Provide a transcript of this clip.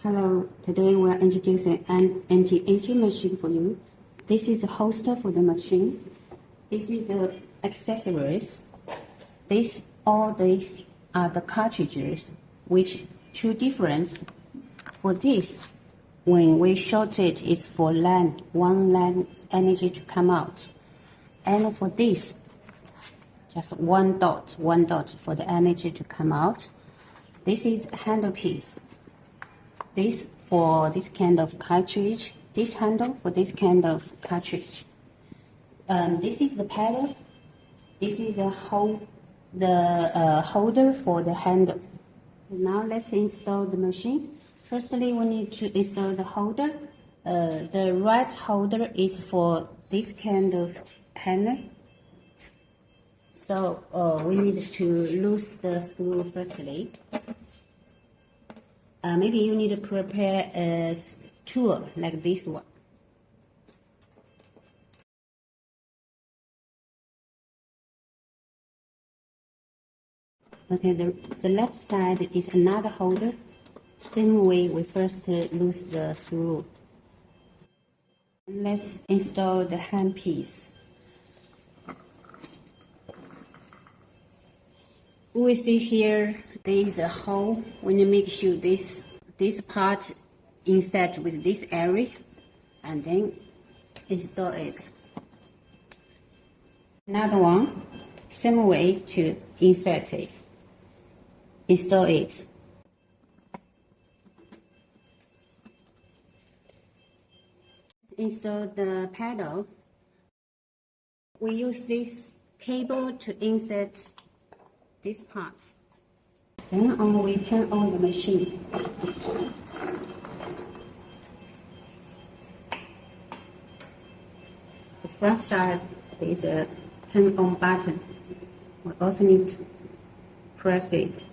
Hello, today we are introducing an anti-aging machine for you. This is the holster for the machine. This is the accessories. All these are the cartridges, which two difference. For this, when we short it, it's for one line energy to come out. And for this, just one dot for the energy to come out. This is handle piece. This for this kind of cartridge, this handle for this kind of cartridge. This is the pedal. This is the holder for the handle. Now let's install the machine. Firstly, we need to install the holder. The right holder is for this kind of handle. So we need to loose the screw firstly. Maybe you need to prepare a tool like this one. Okay, the left side is another holder. Same way we first loose the screw. Let's install the handpiece. We see here there is a hole. We need to make sure this part insert with this area and then install it. Another one, same way to insert it. Install it. Install the pedal. We use this cable to insert this part. Then we turn on the machine. The front side is a turn on button. We also need to press it.